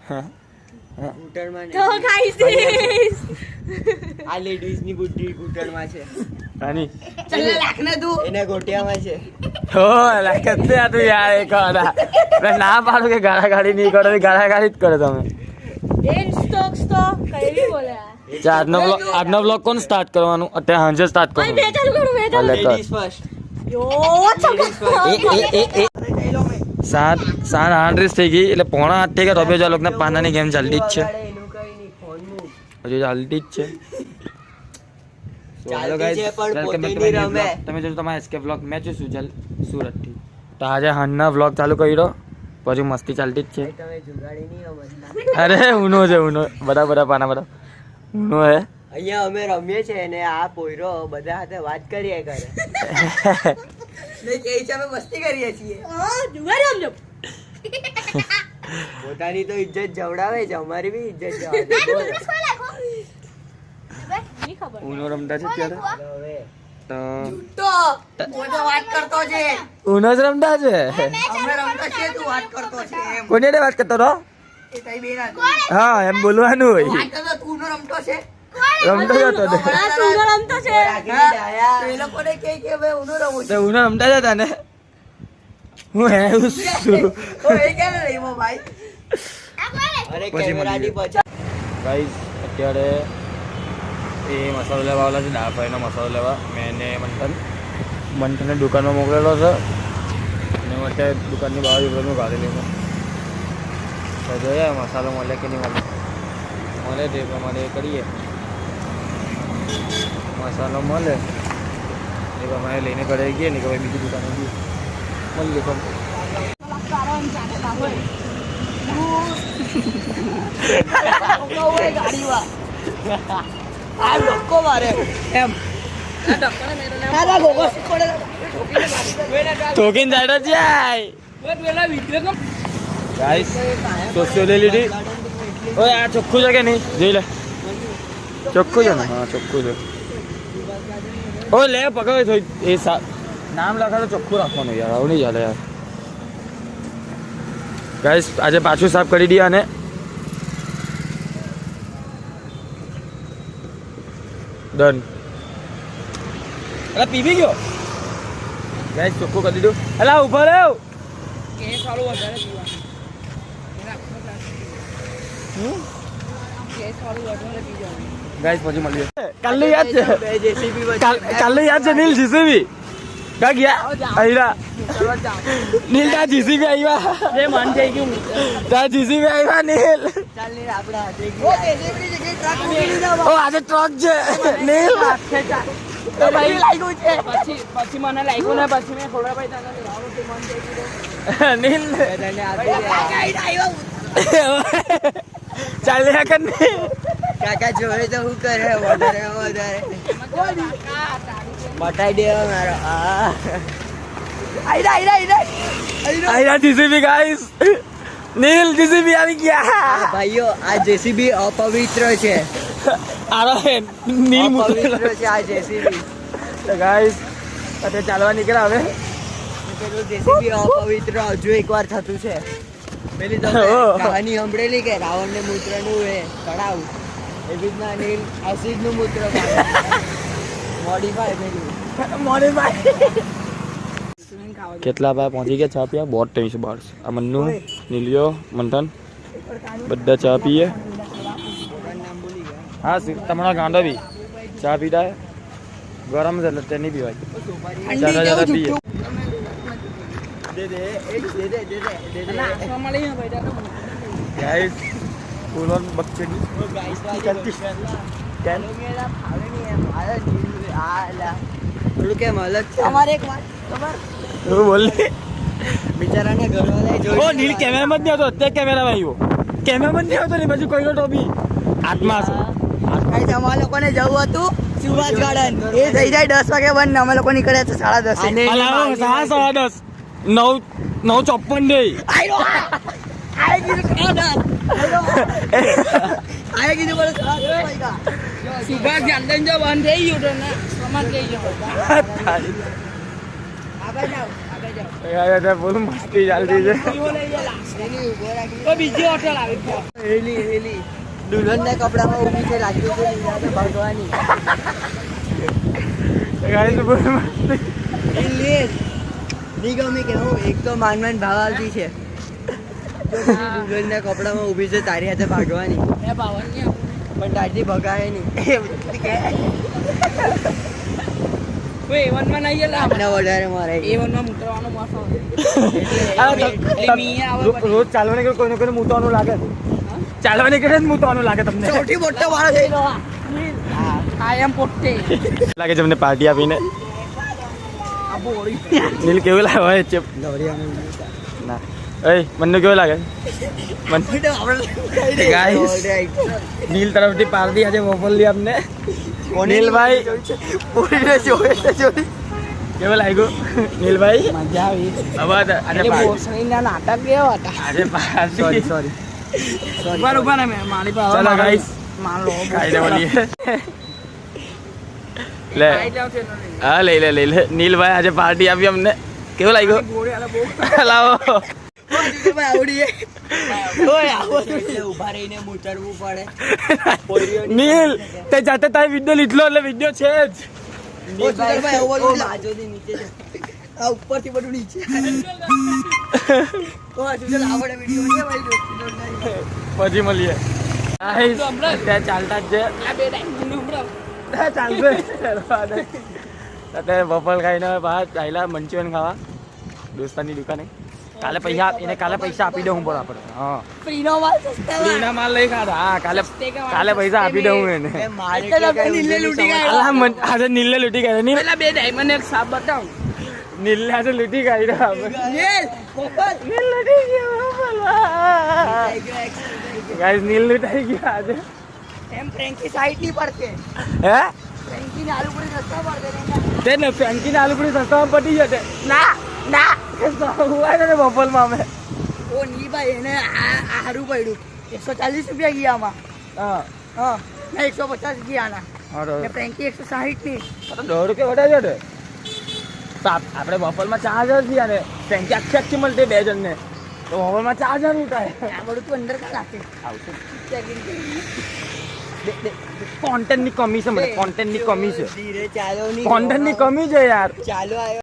ઘૂંટણમાં તો ગાઈસ આ લેડીઝ ની બુદ્ધિ ઘૂંટણમાં છે આની ચલ રાખને તું એને ગોટિયામાં છે હો લાગતે આ તું યાર એક વાડા મેં ના પાડું કે ગાળાગાળી નહીં કરો ગાળાગાળી જ કરો તમે એન સ્ટોક્સ તો કઈ બી બોલે આજનો બ્લોગ કોણ સ્ટાર્ટ કરવાનું અત્યારે હાંજે સ્ટાર્ટ ભાઈ કરવાનું બે ચાલુ કરું બે ચાલુ લેડીઝ ફર્સ્ટ યો સાત 8:30 થઈ ગઈ એટલે 7:45 થઈ ગયા. તો લોકોને પાનાની ગેમ ચાલતી જ છે, એનું કઈ નહીં ફોનનું હજુ ચાલતી જ છે. ચાલતી છે પણ પોતે નહીં રમે. તમે જોજો તમારા એસ્કેપ વ્લોગ મેં છું સુરતથી. તો આજે હાંજના વ્લોગ ચાલુ કર્યો પછી મસ્તી ચાલતી જ છે. તમે જુગાડી નહીં રમતા. અરે ઉનો છે ઉનો બધા પાના બધા ઉનો હે. અહીંયા અમે રમીએ છીએ અને આ પોયરો બધા સાથે વાત કરીએ કરે કે હિસાબે મસ્તી કરીએ છીએ. હા જુગારી સમજો પોતાની તો ઇજ્જત જવડાવે છે, અમારી બી ઇજ્જત જવડાવે. ની ખબર ઉનો રમતા છે ત્યારે હવે તો તો મોટો વાત કરતો છે, ઉનો જ રમતા છે. અમે રમતા છે, તું વાત કરતો છે એમ. કોની હારે વાત કરતો હતો? એ તઈ બેના હા એમ બોલવાનું હોય. વાત કરતો તું નો રમતો છે. રમતો જ હતો ને. આ તું તો રમતો છે તો એ લોકોને કે ભાઈ ઉનો રમું તો ઉનો રમતા જ હતા ને. હું હે હું શું? તો એ કેમ રમ્યો ભાઈ? અરે પછી કેમેરાની મળીએ. પાછળ ગાઈસ અત્યારે એ મસાલો લેવા આવેલા છે, દાળ ફ્રાયનો મસાલો લેવા. મેં મંથનને દુકાનમાં મોકલેલો છે અને માટે દુકાનની બહાર ઉભરેલું ગાડી લઈને તો જોઈએ મસાલો મળે કે નહીં મળે તે પ્રમાણે કરીએ. મસાલો મળે એ પ્રમાણે લઈને ઘરે ગઈએ ને કે ભાઈ બીજી દુકાને જઈએ મળીએ પણ આ લોકો મારે એમ ઠોકીને જાડો જાય. ગાઈસ સોસિયો લઈ લીધી. ઓય આ ચોખ્ખું છે કે નહીં જોઈ લે. ચોખ્ખું છે ને? હા ચોખ્ખું છે. ઓય લે પકડ થોડી એ નામ લખાડો ચોખ્ખું રાખવાનું યાર, આવું નહીં ચાલે યાર. ગાઈસ આજે પાછું સાફ કરી દઈએ અને ડન. અલા પીવી ગયો ગાઈસ ચોખ્ખું કરી દીધું. અલા ઉભા રહો કે સારું વધારે પીવા કે સારું વધારે પી જવાનું ગાઈસ પછી મળીએ. કાલે યાદ છે બે જેસીબી કાલે યાદ છે નીલ જીસીબી કા ગયા આયરા નીલ તા જીસીબી આવ્યા એ મન થઈ ગયું તા જીસીબી આવ્યા નીલ. ચાલ ને આપણે હાથે ટ્રક મૂકી દીધો. ઓ આજે ટ્રક છે નીલ. તો ભાઈ લાગ્યું છે પછી મને લાગ્યું ને પછી મેં ખોડા ભાઈ તને લાવો તો મન થઈ ગયું નીલ તને હાથે ચાલે કર ને કાકા જોડે તો શું કરે વધારે બતાઈ દે મારો. આયરા જીસીબી ગાઈસ નીલ જીસીબી આવી ગયા. ભાઈઓ આ જેસીબી અપવિત્ર છે, આરો નીલ મુતરો અપવિત્ર છે આ જેસીબી. તો ગાઈસ અત્યારે ચાલવા નીકળ્યા હવે. પેલું જેસીબી અપવિત્ર હજુ એકવાર થતું છે. પેલી તો કહાની સાંભળેલી કે રાવણને મૂત્રનું એ તળાવ એવી રીતના નીલ એસિડનું મૂત્ર મોડિફાય કર્યું. કેટલા ભાઈ પહોંચી ગયા ચા પીયા? બોટ 312. આ મન્નુ નીલિયો મંથન બધા ચા પીએ. હા તમારા ગાંડા બી ચા પીતા ગરમ છે એટલે તે નહીં પીવાય. જરા જરા પીએ. દે દે ગાઈસ ફૂલ ઓન બકચડી થોડું કેમ અલગ છે. અમારે એક વાત ખબર હું બોલ બિચારાને ઘરવાળાએ ઓ જોઈ નીલ કેમેરામાં જ નહીં આવતો અત્યારે કેમેરામાં આવ્યો. કેમેરામાં જ નહીં આવતો ને પછી કોઈનો ટોપી હાથમાં છે. અમારા લોકોને જવું હતું સુભાષ ગાર્ડન, એ થઈ જાય 10 વાગે બંધ. અમે લોકો નીકળ્યા છે 10:30. અલા 10:30 9:54 નહીં. સુભાષ ગાર્ડન જો બંધ થઈ ગયું તો ને સમાજ થઈ ગયો ફૂલ મસ્તી ચાલતી છે એવો લઈ લે last. એની ઊભો રાખી તો બીજી હોટલ આવી છે. હેલી દુલ્હનના કપડામાં ઊભી છે લાગતું છે લીલા તો ભગવાની ગાઈસ ફૂલ મસ્તી ની ગમે કે હું એક તો માનમાન ભાવ આવતી છે તો પછી દુલ્હનના કપડામાં ઊભી છે તારી હાથે ભાગવાની એ બાવનની આપું. પણ તારથી ભગાય નહીં કોઈ A1 માં નહીં એલા. ના વધારે મારે A1 માં મૂતરવાનો માસો. આ એટલે મી આવે પછી. રોજ ચાલવાને કે કોઈને કોઈને મૂતવાનું લાગે ચાલવાને કે મૂતવાનું લાગે તમને સૌથી મોટો વાળો થઈ ગયો I am પોતે. લાગે છે તમને પાર્ટી આપીને આ બોળી. નીલ કેવું લાગે છે ના એ મને કેવું લાગે Guys. નીલ તરફથી પાર્ટી આજે મોકલી આપને નીલભાઈ કેવું લાગ્યું નીલભાઈ મજા આવી. હવે આજે એટલે ભોસડીના નાટક કેવા હતા. આજે પાર્ટી સોરી ઉભા ઉભા ને મેં મારી પાસે ચાલો guys. માર લો. ખાઈને મળીએ લે ખાઈ જાવ છે એનો નહીં. હા લઈ લે નીલભાઈ આજે પાર્ટી આપી અમને કેવું લાગ્યું ગોળી આલે બહુ. લાવો ઉભા રહીને મૂતરવું પડે નીલ તે જાતે તારી વિડીયો લીધલો એટલે વિડીયો છે જ ઉપરથી બધું નીચે પછી મળીએ Guys, અત્યારે ચાલતા જ છે આ બે ડાયમંડ ઉભરાવ. ચાલશે અત્યારે બફલ ખાઈને બહાર ચાલ્યા મંચુરિયન ખાવા દોસ્તાની દુકાને કાલે પૈસા આપી દઉં હું બરાબર હા ફ્રીનો માલ સસ્તા ફ્રીના માલ લઈ ખાધા હા કાલે પૈસા આપી દઉં એને આજે નીલે લૂટી ગયા નહીં પેલા બે ડાયમંડ એક સાપ બતાવ. નીલે આજે લૂટી ગઈ નીલ લૂટી ગયો ગાઈસ નીલ લૂટાઈ ગયા આજે એમ ફ્રેન્કી સાઈડ નહીં પડતે હે ફ્રેન્કી ને આલુ પૂરી સસ્તા પડતે તે ને ફ્રેન્કીને આલુપુરી સસ્તામાં પટી જશે ના હુઆ ને બફલમાં અમે ઓ ની ભાઈ એને આ હારું પડ્યું 140 રૂપિયા ગયા આમાં હા હા ના 150 ગયા આના હા ને ફ્રેન્કી 160 ની તો 10 રૂપિયા વધારે છે તો આપણે બફલમાં 4000 થયા ને ફ્રેન્કી આખી મળતી 2 જણને તો બફલમાં 4000 લૂંટાય આ બધું તું અંદર કા નાખે આવશે ચેકિંગ કોન્ટેન્ટની કમી છે મને કોન્ટેન્ટની કમી છે ધીરે ચાલો ની કોન્ટેન્ટની કમી છે યાર ચાલો આવ્યો